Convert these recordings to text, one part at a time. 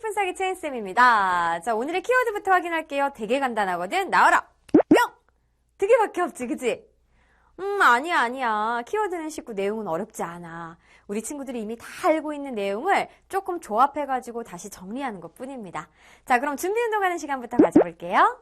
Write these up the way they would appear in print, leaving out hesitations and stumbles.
10분 사기 체인쌤입니다. 자, 오늘의 키워드부터 확인할게요. 되게 간단하거든. 나와라! 뿅! 두 개밖에 없지, 그치? 아니야. 키워드는 쉽고 내용은 어렵지 않아. 우리 친구들이 이미 다 알고 있는 내용을 조금 조합해가지고 다시 정리하는 것 뿐입니다. 자, 그럼 준비 운동하는 시간부터 가져볼게요.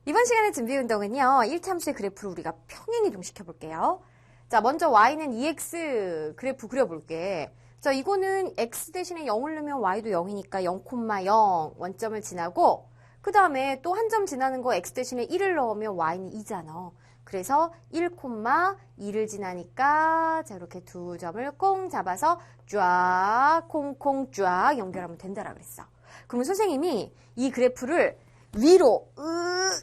이번 시간의 준비 운동은요, 1참수의 그래프를 우리가 평행 이동시켜 볼게요. 자, 먼저 y는 2x 그래프 그려볼게. 자, 이거는 x 대신에 0을 넣으면 y도 0이니까 0,0 원점을 지나고, 그 다음에 또 한 점 지나는 거 x 대신에 1을 넣으면 y는 2잖아. 그래서 1,2를 지나니까 자, 이렇게 두 점을 꽁 잡아서 쫙 콩콩 쫙 연결하면 된다라 그랬어. 그러면 선생님이 이 그래프를 위로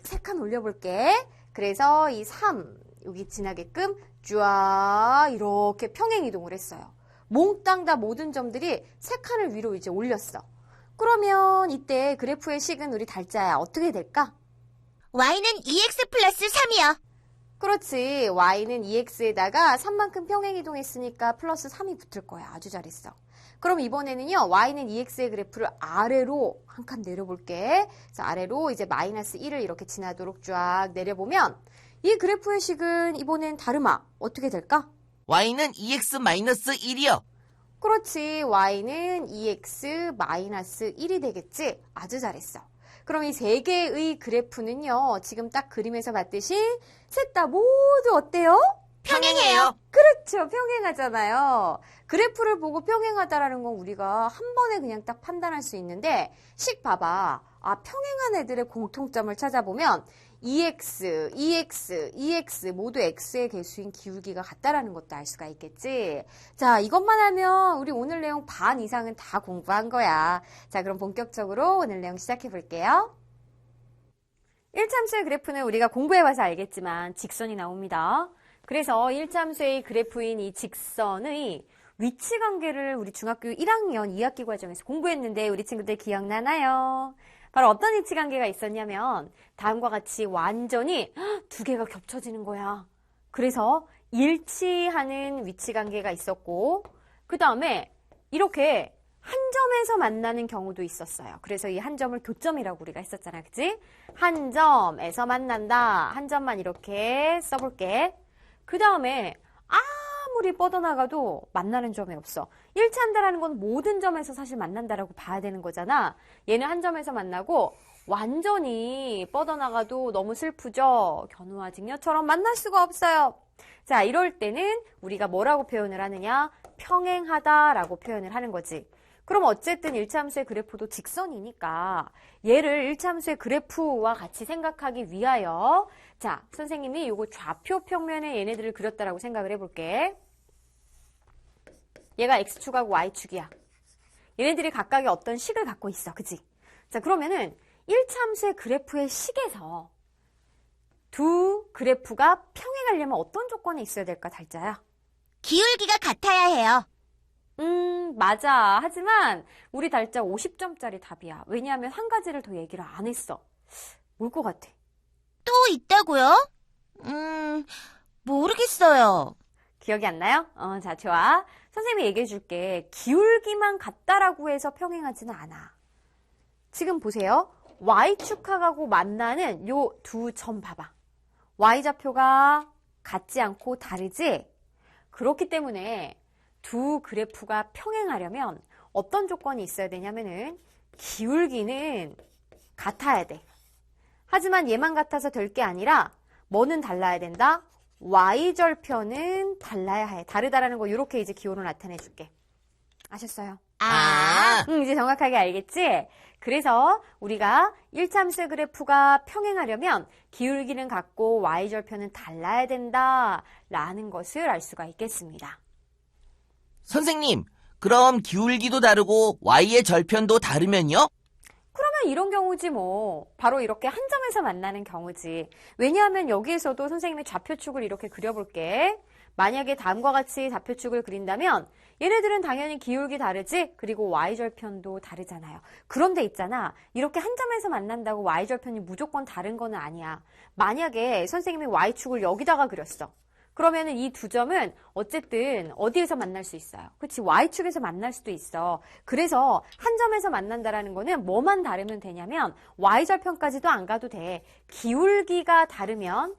3칸 올려볼게. 그래서 이 3 여기 지나게끔 쫙 이렇게 평행 이동을 했어요. 몽땅 다 모든 점들이 3칸을 위로 이제 올렸어. 그러면 이때 그래프의 식은 우리 달자야 어떻게 될까? y는 2x 플러스 3이요. 그렇지. y는 2x에다가 3만큼 평행 이동했으니까 플러스 3이 붙을 거야. 아주 잘했어. 그럼 이번에는요, y는 2x의 그래프를 아래로 한 칸 내려볼게. 그래서 아래로 이제 마이너스 1을 이렇게 지나도록 쫙 내려보면 이 그래프의 식은 이번엔 다름아. 어떻게 될까? y는 2x 마이너스 1이요. 그렇지. y는 2x 마이너스 1이 되겠지? 아주 잘했어. 그럼 이 세 개의 그래프는요, 지금 딱 그림에서 봤듯이 셋 다 모두 어때요? 평행해요. 그렇죠. 평행하잖아요. 그래프를 보고 평행하다라는 건 우리가 한 번에 그냥 딱 판단할 수 있는데, 식 봐봐. 평행한 애들의 공통점을 찾아보면 2x 모두 x의 개수인 기울기가 같다라는 것도 알 수가 있겠지. 자, 이것만 하면 우리 오늘 내용 반 이상은 다 공부한 거야. 자, 그럼 본격적으로 오늘 내용 시작해 볼게요. 1참수의 그래프는 우리가 공부해봐서 알겠지만 직선이 나옵니다. 그래서 1참수의 그래프인 이 직선의 위치 관계를 우리 중학교 1학년 2학기 과정에서 공부했는데 우리 친구들 기억나나요? 바로 어떤 위치 관계가 있었냐면 다음과 같이 완전히 두 개가 겹쳐지는 거야. 그래서 일치하는 위치 관계가 있었고, 그 다음에 이렇게 한 점에서 만나는 경우도 있었어요. 그래서 이 한 점을 교점이라고 우리가 했었잖아. 그치? 한 점에서 만난다. 한 점만 이렇게 써볼게. 그 다음에 아무리 뻗어나가도 만나는 점이 없어. 일치한다라는 건 모든 점에서 사실 만난다라고 봐야 되는 거잖아. 얘는 한 점에서 만나고 완전히 뻗어나가도 너무 슬프죠. 견우와 직녀처럼 만날 수가 없어요. 자, 이럴 때는 우리가 뭐라고 표현을 하느냐? 평행하다라고 표현을 하는 거지. 그럼 어쨌든 1참수의 그래프도 직선이니까 얘를 1참수의 그래프와 같이 생각하기 위하여 자, 선생님이 요거 좌표 평면에 얘네들을 그렸다라고 생각을 해볼게. 얘가 x축하고 y축이야. 얘네들이 각각의 어떤 식을 갖고 있어. 그치? 자, 그러면은 1참수의 그래프의 식에서 두 그래프가 평행하려면 어떤 조건이 있어야 될까, 달자야? 기울기가 같아야 해요. 맞아. 하지만 우리 달자 50점짜리 답이야. 왜냐하면 한 가지를 더 얘기를 안 했어. 뭘 것 같아? 또 있다고요? 모르겠어요. 기억이 안 나요? 자, 좋아. 선생님이 얘기해 줄게. 기울기만 같다라고 해서 평행하지는 않아. 지금 보세요. y축하고 만나는 요 두 점 봐봐. y좌표가 같지 않고 다르지? 그렇기 때문에 두 그래프가 평행하려면 어떤 조건이 있어야 되냐면은 기울기는 같아야 돼. 하지만 얘만 같아서 될 게 아니라 뭐는 달라야 된다? y절편은 달라야 해. 다르다라는 거 이렇게 이제 기호로 나타내 줄게. 아셨어요? 이제 정확하게 알겠지? 그래서 우리가 1참수 그래프가 평행하려면 기울기는 같고 y절편은 달라야 된다라는 것을 알 수가 있겠습니다. 선생님, 그럼 기울기도 다르고 y의 절편도 다르면요? 그러면 이런 경우지 뭐. 바로 이렇게 한 점에서 만나는 경우지. 왜냐하면 여기에서도 선생님의 좌표축을 이렇게 그려볼게. 만약에 다음과 같이 좌표축을 그린다면 얘네들은 당연히 기울기 다르지? 그리고 y절편도 다르잖아요. 그런데 있잖아. 이렇게 한 점에서 만난다고 y절편이 무조건 다른 거는 아니야. 만약에 선생님이 y축을 여기다가 그렸어. 그러면은 이 두 점은 어쨌든 어디에서 만날 수 있어요? 그치? Y축에서 만날 수도 있어. 그래서 한 점에서 만난다라는 거는 뭐만 다르면 되냐면 Y절편까지도 안 가도 돼. 기울기가 다르면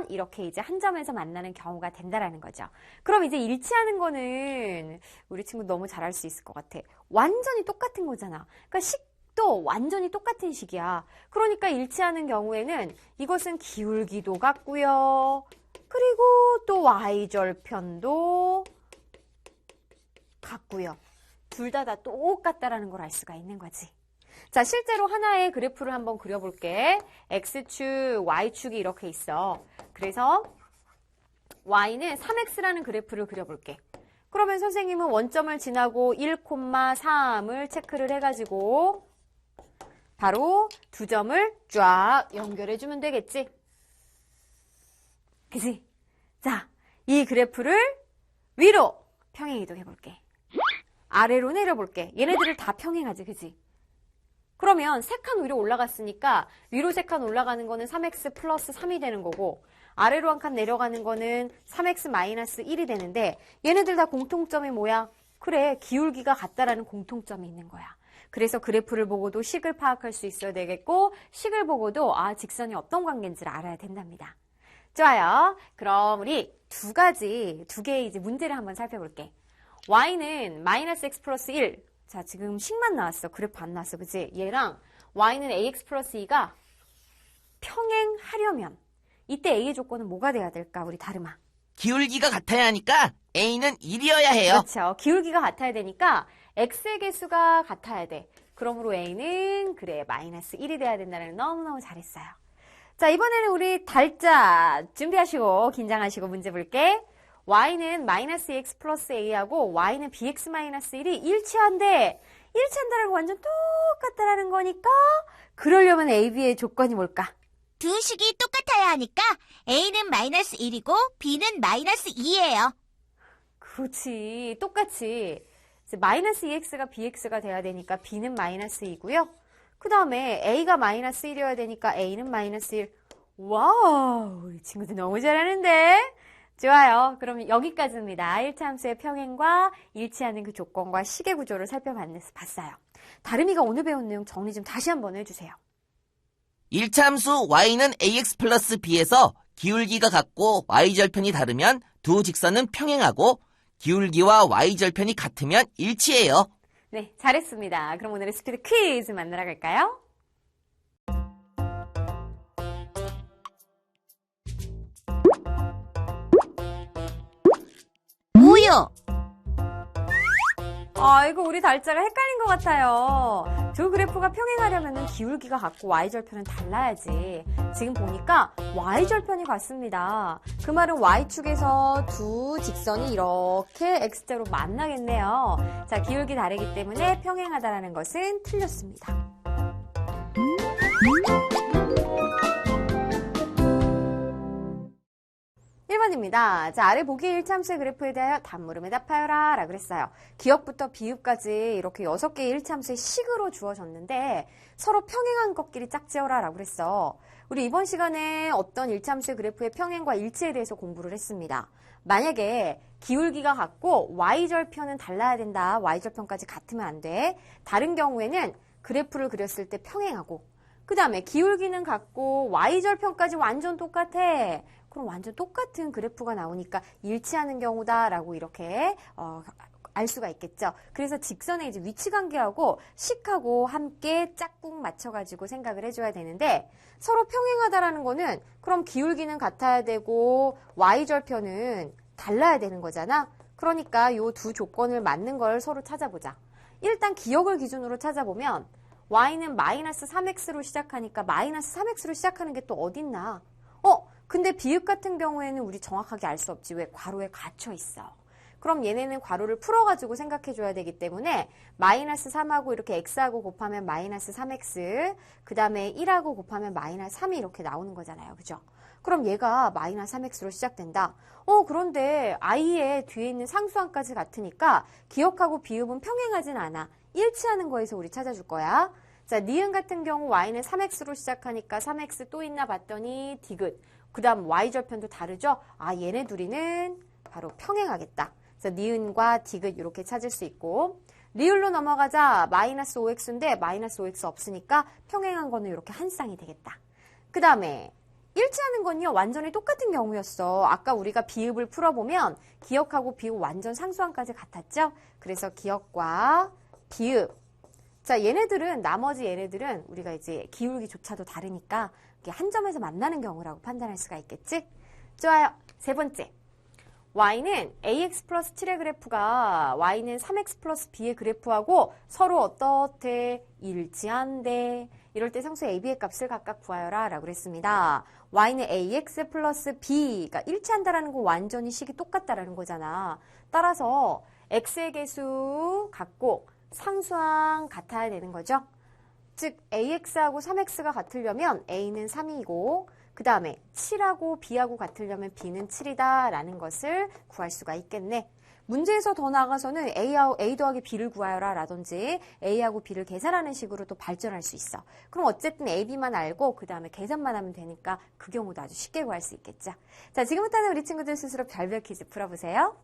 이렇게 이제 한 점에서 만나는 경우가 된다라는 거죠. 그럼 이제 일치하는 거는 우리 친구 너무 잘할 수 있을 것 같아. 완전히 똑같은 거잖아. 그러니까 또 완전히 똑같은 식이야. 그러니까 일치하는 경우에는 이것은 기울기도 같고요. 그리고 또 Y절편도 같고요. 둘 다 똑같다라는 걸 알 수가 있는 거지. 자, 실제로 하나의 그래프를 한번 그려볼게. X축, Y축이 이렇게 있어. 그래서 Y는 3X라는 그래프를 그려볼게. 그러면 선생님은 원점을 지나고 1,3을 체크를 해가지고 바로 두 점을 쫙 연결해주면 되겠지? 그치? 자, 이 그래프를 위로 평행 이동해볼게. 아래로 내려볼게. 얘네들을 다 평행하지, 그치? 그러면 3칸 위로 올라갔으니까 위로 3칸 올라가는 거는 3x 플러스 3이 되는 거고 아래로 한 칸 내려가는 거는 3x 마이너스 1이 되는데 얘네들 다 공통점이 뭐야? 그래, 기울기가 같다라는 공통점이 있는 거야. 그래서 그래프를 보고도 식을 파악할 수 있어야 되겠고 식을 보고도 직선이 어떤 관계인지를 알아야 된답니다. 좋아요. 그럼 우리 두 개의 이제 문제를 한번 살펴볼게. y는 마이너스 x 플러스 1. 자, 지금 식만 나왔어. 그래프 안 나왔어. 그치? 얘랑 y는 ax 플러스 2가 평행하려면 이때 a의 조건은 뭐가 돼야 될까? 우리 다름아. 기울기가 같아야 하니까 A는 1이어야 해요. 그렇죠. 기울기가 같아야 되니까 x의 개수가 같아야 돼. 그러므로 a는 그래 마이너스 1이 돼야 된다는 너무너무 잘했어요. 자, 이번에는 우리 달자 준비하시고 긴장하시고 문제 볼게. y는 마이너스 x 플러스 a하고 y는 bx 마이너스 1이 일치한데 일치한다는 건 완전 똑같다라는 거니까 그러려면 a, b의 조건이 뭘까? 두 식이 똑같아야 하니까 A는 마이너스 1이고 B는 마이너스 2예요. 그렇지. 똑같이 이제 마이너스 2x가 bx가 돼야 되니까 b는 마이너스 2고요. 그 다음에 a가 마이너스 1이어야 되니까 a는 마이너스 1. 와우, 우리 친구들 너무 잘하는데? 좋아요. 그럼 여기까지입니다. 1차 함수의 평행과 일치하는 그 조건과 식의 구조를 살펴봤어요. 다름이가 오늘 배운 내용 정리 좀 다시 한번 해주세요. 1차 함수 y는 ax 플러스 b에서 기울기가 같고 y절편이 다르면 두 직선은 평행하고 기울기와 y절편이 같으면 일치해요. 네, 잘했습니다. 그럼 오늘의 스피드 퀴즈 만나러 갈까요? 뭐요? 이거 우리 달자가 헷갈린 것 같아요. 두 그래프가 평행하려면 기울기가 같고 y절편은 달라야지. 지금 보니까 y절편이 같습니다. 그 말은 y축에서 두 직선이 이렇게 x자로 만나겠네요. 자, 기울기 다르기 때문에 평행하다라는 것은 틀렸습니다. 1번입니다. 자, 아래 보기 1참수의 그래프에 대하여 단물음에 답하여라 라고 그랬어요. 기억부터 비읍까지 이렇게 6개의 1참수의 식으로 주어졌는데 서로 평행한 것끼리 짝지어라 라고 그랬어. 우리 이번 시간에 어떤 1참수의 그래프의 평행과 일치에 대해서 공부를 했습니다. 만약에 기울기가 같고 y절편은 달라야 된다. y절편까지 같으면 안 돼. 다른 경우에는 그래프를 그렸을 때 평행하고 그 다음에 기울기는 같고 y절편까지 완전 똑같아. 그럼 완전 똑같은 그래프가 나오니까 일치하는 경우다라고 이렇게 알 수가 있겠죠. 그래서 직선의 이제 위치관계하고 식하고 함께 짝꿍 맞춰가지고 생각을 해줘야 되는데 서로 평행하다라는 거는 그럼 기울기는 같아야 되고 y절편은 달라야 되는 거잖아. 그러니까 이 두 조건을 맞는 걸 서로 찾아보자. 일단 기억을 기준으로 찾아보면 y는 마이너스 3x로 시작하니까 마이너스 3x로 시작하는 게 또 어딨나? 근데 비읍 같은 경우에는 우리 정확하게 알 수 없지. 왜? 괄호에 갇혀 있어. 그럼 얘네는 괄호를 풀어가지고 생각해줘야 되기 때문에 마이너스 3하고 이렇게 x하고 곱하면 마이너스 3x 그 다음에 1하고 곱하면 마이너스 3이 이렇게 나오는 거잖아요. 그죠? 그럼 얘가 마이너스 3x로 시작된다. 그런데 i의 뒤에 있는 상수항까지 같으니까 기억하고 비읍은 평행하진 않아. 일치하는 거에서 우리 찾아줄 거야. 자, 니은 같은 경우 y는 3x로 시작하니까 3x 또 있나 봤더니 디귿. 그 다음 y절편도 다르죠? 아, 얘네 둘이는 바로 평행하겠다. 그래서 니은과 디귿 이렇게 찾을 수 있고, 리을로 넘어가자 마이너스 5x인데 마이너스 5x 없으니까 평행한 거는 이렇게 한 쌍이 되겠다. 그 다음에 일치하는 건요, 완전히 똑같은 경우였어. 아까 우리가 비읍을 풀어보면 기역하고 비읍 완전 상수항까지 같았죠? 그래서 기역과 비읍. 자, 나머지 얘네들은 우리가 이제 기울기조차도 다르니까 한 점에서 만나는 경우라고 판단할 수가 있겠지? 좋아요. 세 번째. y는 ax 플러스 7의 그래프가 y는 3x 플러스 b의 그래프하고 서로 어떻대? 일치한대. 이럴 때 상수 a, b의 값을 각각 구하여라 라고 그랬습니다. y는 ax 플러스 b가 일치한다라는 거 완전히 식이 똑같다라는 거잖아. 따라서 x의 개수 같고 상수항 같아야 되는 거죠. 즉 ax하고 3x가 같으려면 a는 3이고 그 다음에 7하고 b하고 같으려면 b는 7이다 라는 것을 구할 수가 있겠네. 문제에서 더 나아가서는 a 더하기 b를 구하여라 라든지 a하고 b를 계산하는 식으로 또 발전할 수 있어. 그럼 어쨌든 a, b만 알고 그 다음에 계산만 하면 되니까 그 경우도 아주 쉽게 구할 수 있겠죠. 자, 지금부터는 우리 친구들 스스로 별별 퀴즈 풀어보세요.